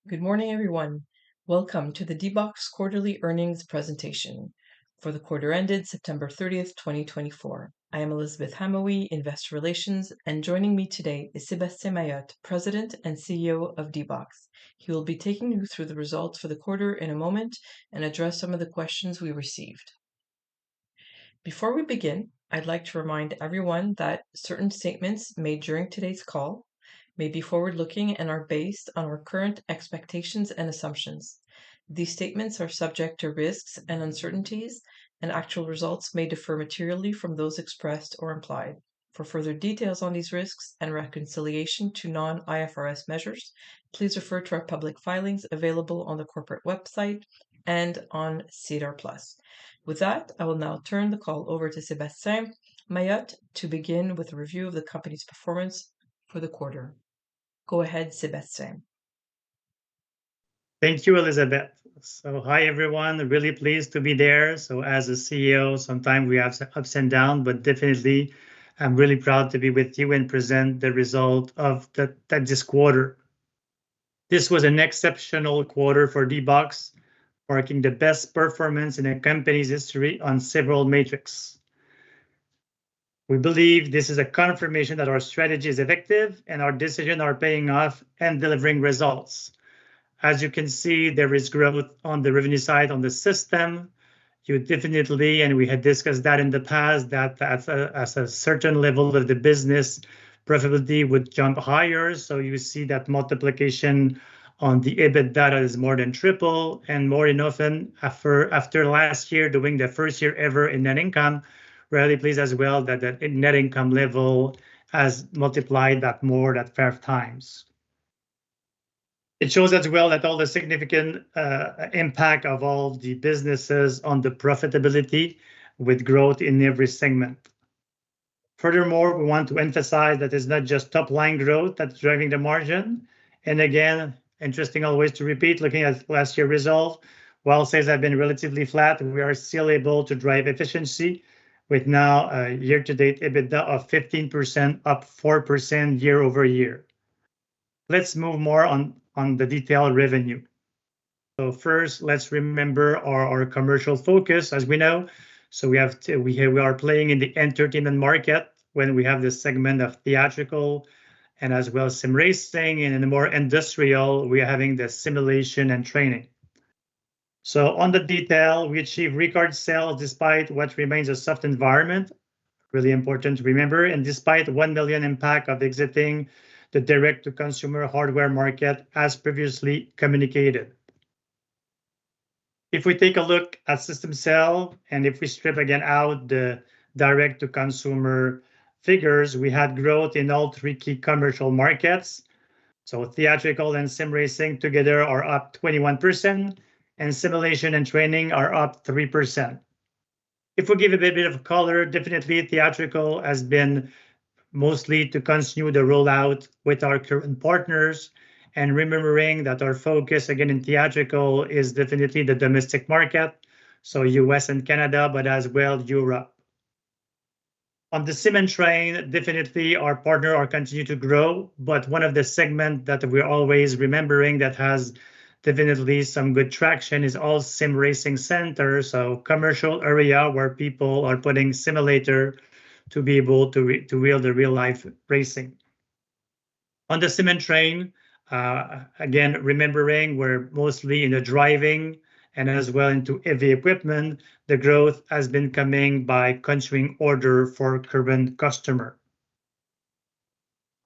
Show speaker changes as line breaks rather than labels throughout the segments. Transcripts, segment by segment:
Good morning, everyone. Welcome to the D-Box quarterly earnings presentation for the quarter ended September 30th, 2024. I am Elizabeth Hamaoui, Investor Relations, and joining me today is Sébastien Mayotte, President and CEO of D-Box. He will be taking you through the results for the quarter in a moment and address some of the questions we received. Before we begin, I'd like to remind everyone that certain statements made during today's call may be forward-looking and are based on our current expectations and assumptions. These statements are subject to risks and uncertainties, and actual results may differ materially from those expressed or implied. For further details on these risks and reconciliation to non-IFRS measures, please refer to our public filings available on the corporate website and on SEDAR+. With that, I will now turn the call over to Sébastien Mayotte to begin with a review of the company's performance for the quarter. Go ahead, Sébastien.
Thank you, Elizabeth. So hi, everyone. Really pleased to be there. So as a CEO, sometimes we have ups and downs, but definitely I'm really proud to be with you and present the result of this quarter. This was an exceptional quarter for D-Box, marking the best performance in the company's history on several metrics. We believe this is a confirmation that our strategy is effective and our decisions are paying off and delivering results. As you can see, there is growth on the revenue side on the system. You definitely, and we had discussed that in the past, that at a certain level of the business, profitability would jump higher. So you see that multiplication on the EBITDA that is more than triple, and more often after last year doing the first year ever in net income, really pleased as well that the net income level has multiplied that more than 5 times. It shows as well that all the significant impact of all the businesses on the profitability with growth in every segment. Furthermore, we want to emphasize that it's not just top line growth that's driving the margin. And again, interesting always to repeat, looking at last year's result, while sales have been relatively flat, we are still able to drive efficiency with now a year-to-date EBITDA of 15%, up 4% year over year. Let's move more on the detailed revenue. So first, let's remember our commercial focus, as we know. So we are playing in the entertainment market when we have this segment of theatrical and as well as sim racing, and in the more industrial, we are having the simulation and training. So on the detail, we achieved record sales despite what remains a soft environment, really important to remember, and despite 1 million impact of exiting the direct-to-consumer hardware market as previously communicated. If we take a look at system sale, and if we strip again out the direct-to-consumer figures, we had growth in all 3 key commercial markets. So theatrical and sim racing together are up 21%, and simulation and training are up 3%. If we give a bit of color, definitely theatrical has been mostly to continue the rollout with our current partners, and remembering that our focus again in theatrical is definitely the domestic market, so US and Canada, but as well Europe. On the sim and train, definitely our partner are continue to grow, but one of the segments that we're always remembering that has definitely some good traction is all sim racing centers, so commercial area where people are putting simulator to be able to real the real life racing. On the sim and train, again, remembering we're mostly in the driving and as well into heavy equipment, the growth has been coming by continuing order for current customer.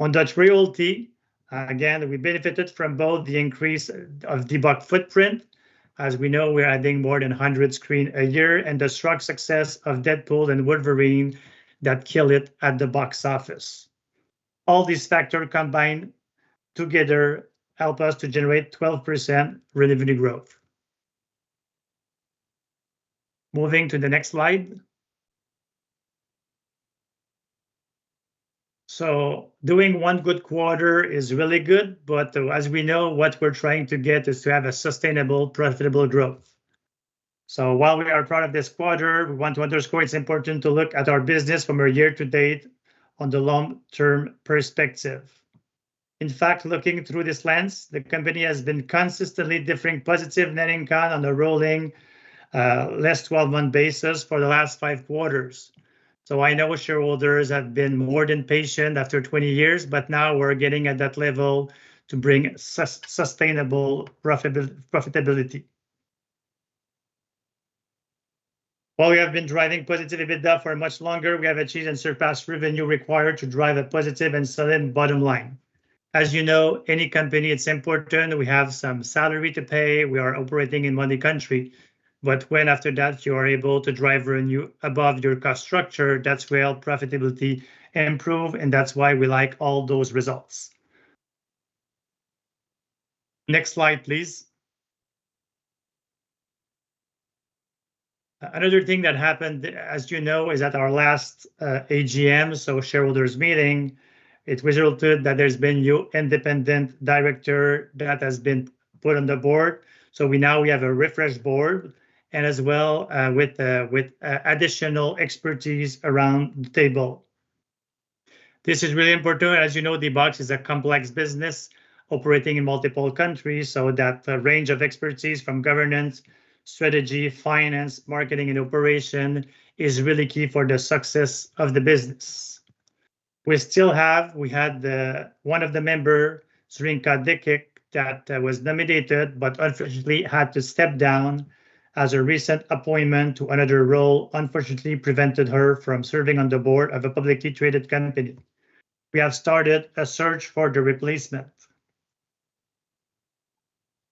On Dutch Realty, again, we benefited from both the increase of D-Box footprint. As we know, we're adding more than 100 screens a year, and the strong success of Deadpool and Wolverine that kill it at the box office. All these factors combined together help us to generate 12% revenue growth. Moving to the next slide. So doing one good quarter is really good, but as we know, what we're trying to get is to have a sustainable, profitable growth. So while we are proud of this quarter, we want to underscore it's important to look at our business from a year to date on the long-term perspective. In fact, looking through this lens, the company has been consistently delivering positive net income on a rolling less 12-month basis for the last 5 quarters. So I know shareholders have been more than patient after 20 years, but now we're getting at that level to bring sustainable profitability. While we have been driving positive EBITDA for much longer, we have achieved and surpassed revenue required to drive a positive and solid bottom line. As you know, any company, it's important. We have some salary to pay. We are operating in money country. But when after that you are able to drive revenue above your cost structure, that's where profitability improve, and that's why we like all those results. Next slide, please. Another thing that happened, as you know, is at our last AGM, so shareholders meeting, it resulted that there's been new independent director that has been put on the board. So we have a refreshed board, and as well with additional expertise around the table. This is really important. As you know, D-BOX is a complex business operating in multiple countries, so that range of expertise from governance, strategy, finance, marketing, and operation is really key for the success of the business. We had one of the member, Srinka Dikic, that was nominated, but unfortunately had to step down as a recent appointment to another role unfortunately prevented her from serving on the board of a publicly traded company. We have started a search for the replacement.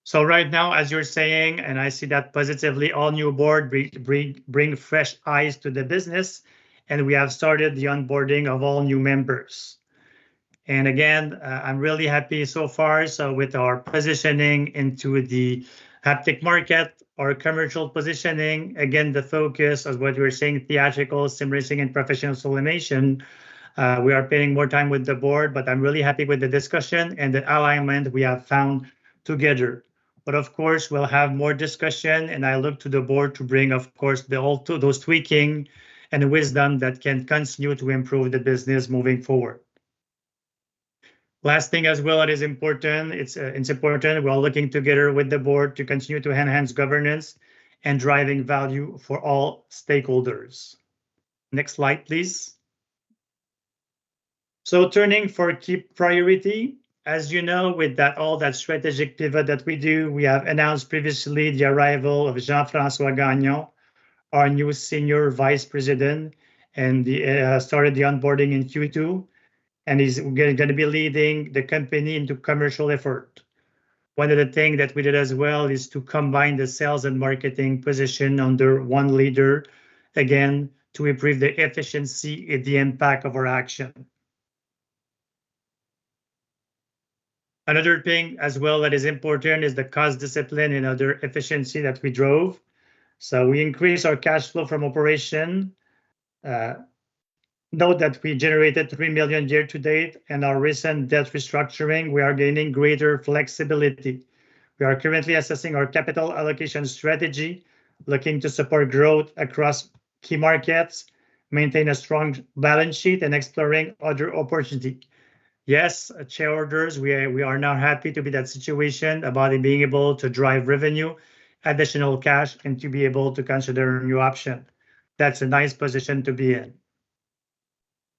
So right now, as you're saying, and I see that positively, all new board bring fresh eyes to the business, and we have started the onboarding of all new members. And again, I'm really happy so far. So with our positioning into the haptic market, our commercial positioning, again, the focus of what we were saying, theatrical, sim racing, and professional animation, we are spending more time with the board, but I'm really happy with the discussion and the alignment we have found together. But of course, we'll have more discussion, and I look to the board to bring, of course, those tweaking and wisdom that can continue to improve the business moving forward. Last thing as well that is important, it's important we're looking together with the board to continue to enhance governance and driving value for all stakeholders. Next slide, please. So turning for key priority, as you know, with all that strategic pivot that we do, we have announced previously the arrival of Jean-François Gagnon, our new Senior Vice President, and started the onboarding in Q2, and he's going to be leading the company into commercial effort. One of the things that we did as well is to combine the sales and marketing position under one leader, again, to improve the efficiency and the impact of our action. Another thing as well that is important is the cost discipline and other efficiency that we drove. So we increased our cash flow from operation. Note that we generated 3 million year to date, and our recent debt restructuring, we are gaining greater flexibility. We are currently assessing our capital allocation strategy, looking to support growth across key markets, maintain a strong balance sheet, and exploring other opportunities. Yes, shareholders, we are now happy to be in that situation about it being able to drive revenue, additional cash, and to be able to consider a new option. That's a nice position to be in.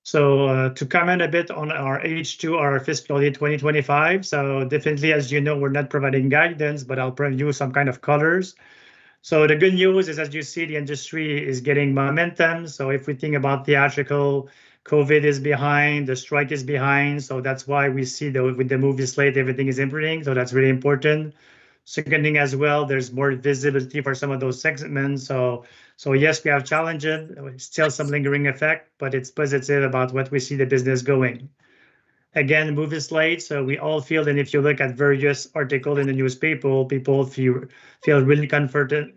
So to comment a bit on our H2, our fiscal year 2025. So definitely, as you know, we're not providing guidance, but I'll provide you some kind of colors. So the good news is, as you see, the industry is getting momentum. So if we think about theatrical, COVID is behind, the strike is behind. So that's why we see that with the movie slate, everything is improving. So that's really important. Second thing as well, there's more visibility for some of those segments. So yes, we have challenges, still some lingering effect, but it's positive about what we see the business going. Again, movie slate. So we all feel, and if you look at various articles in the newspaper, people feel really confident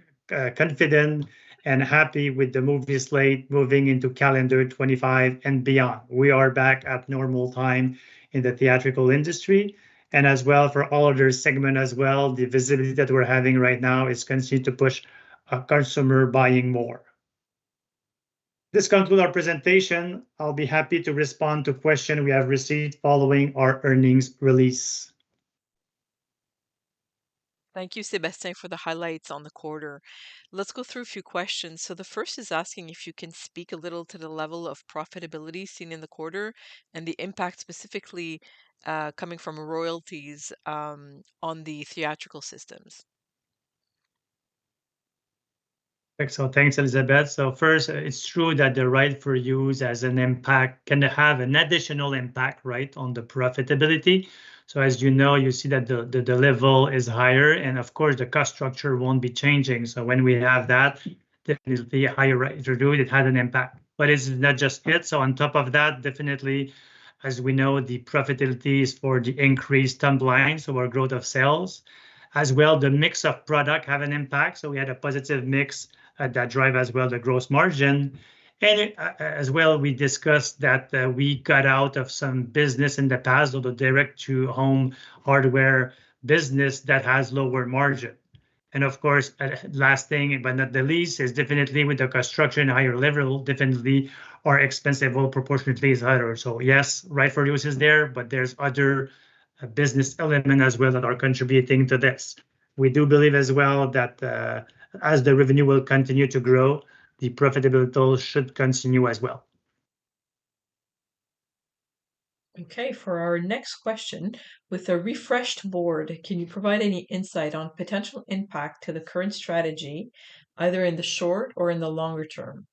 and happy with the movie slate moving into calendar 25 and beyond. We are back at normal time in the theatrical industry. And as well for all other segments as well, the visibility that we're having right now is continuing to push consumer buying more. This concludes our presentation. I'll be happy to respond to questions we have received following our earnings release.
Thank you, Sébastien, for the highlights on the quarter. Let's go through a few questions. So the first is asking if you can speak a little to the level of profitability seen in the quarter and the impact specifically coming from royalties on the theatrical systems.
So thanks, Elizabeth. So first, it's true that the right for use has an impact, can have an additional impact, right, on the profitability. So as you know, you see that the level is higher, and of course, the cost structure won't be changing. So when we have that, definitely a higher right to do it, it had an impact. But it's not just it. So on top of that, definitely, as we know, the profitability is for the increased top line, so our growth of sales. As well, the mix of product have an impact. So we had a positive mix that drive as well the gross margin. And as well, we discussed that we got out of some business in the past, or the direct-to-home hardware business that has lower margin. And of course, last thing, but not the least, is definitely with the construction higher level, definitely our expense level proportionately is higher. So yes, right for use is there, but there's other business element as well that are contributing to this. We do believe as well that as the revenue will continue to grow, the profitability should continue as well.
Okay, for our next question, with a refreshed board, can you provide any insight on potential impact to the current strategy, either in the short or in the longer term?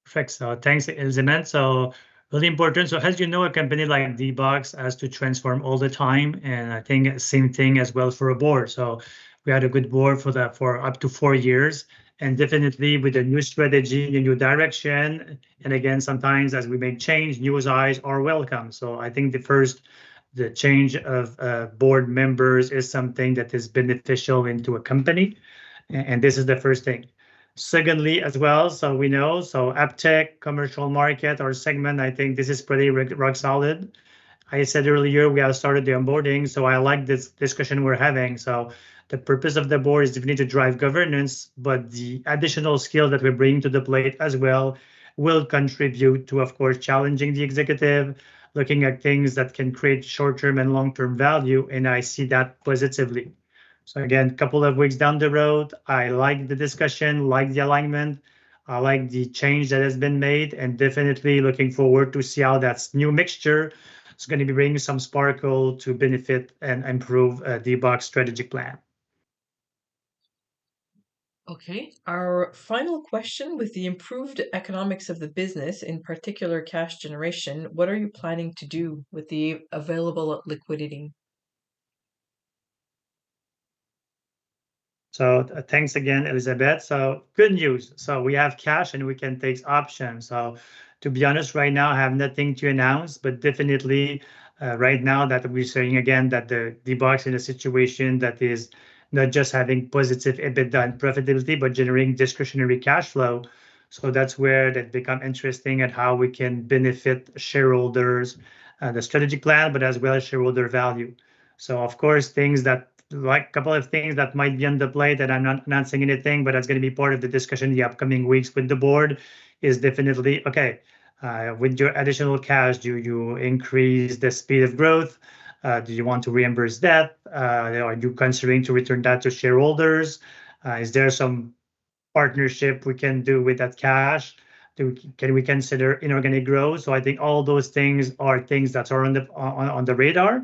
Perfect. So thanks, Elizabeth. So really important. So as you know, a company like D-Box has to transform all the time, and I think same thing as well for a board. So we had a good board for that for up to 4 years, and definitely with a new strategy, a new direction, and again, sometimes as we make change, new eyes are welcome. So I think the change of board members is something that is beneficial into a company, and this is the first thing. Secondly, as well, so we know, so AppTech, commercial market or segment, I think this is pretty rock solid. I said earlier we have started the onboarding, so I like this discussion we're having. So the purpose of the board is definitely to drive governance, but the additional skill that we bring to the plate as well will contribute to, of course, challenging the executive, looking at things that can create short-term and long-term value, and I see that positively. So again, a couple of weeks down the road, I like the discussion, like the alignment, I like the change that has been made, and definitely looking forward to see how that new mixture is going to be bringing some sparkle to benefit and improve the box strategic plan.
Okay, our final question, with the improved economics of the business, in particular cash generation, what are you planning to do with the available liquidity?
So thanks again, Elizabeth. So good news. So we have cash and we can take options. So to be honest, right now I have nothing to announce, but definitely right now that we're saying again that the box in a situation that is not just having positive EBITDA and profitability, but generating discretionary cash flow. So that's where that become interesting at how we can benefit shareholders, the strategic plan, but as well as shareholder value. So of course, things that like a couple of things that might be on the plate that I'm not announcing anything, but that's going to be part of the discussion in the upcoming weeks with the board is definitely okay. With your additional cash, do you increase the speed of growth? Do you want to reimburse debt? Are you considering to return that to shareholders? Is there some partnership we can do with that cash? Can we consider inorganic growth? So I think all those things are things that are on the radar.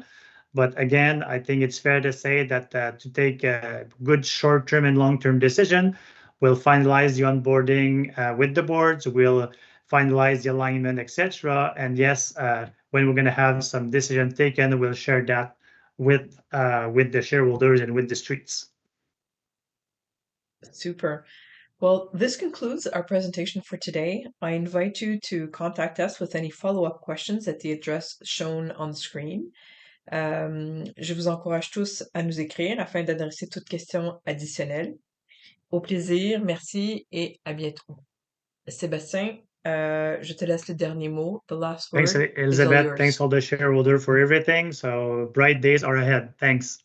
But again, I think it's fair to say that to take a good short-term and long-term decision, we'll finalize the onboarding with the boards, we'll finalize the alignment, etc. And yes, when we're going to have some decision taken, we'll share that with the shareholders and with the streets.
Super. Well, this concludes our presentation for today. I invite you to contact us with any follow-up questions at the address shown on the screen. Je vous encourage tous à nous écrire afin d'adresser toute question additionnelle. Au plaisir, merci et à bientôt. Sébastien, je te laisse le dernier mot. The last
Thanks,
word is all
Elizabeth.
yours.
Thanks all the shareholder for everything. So bright days are ahead. Thanks.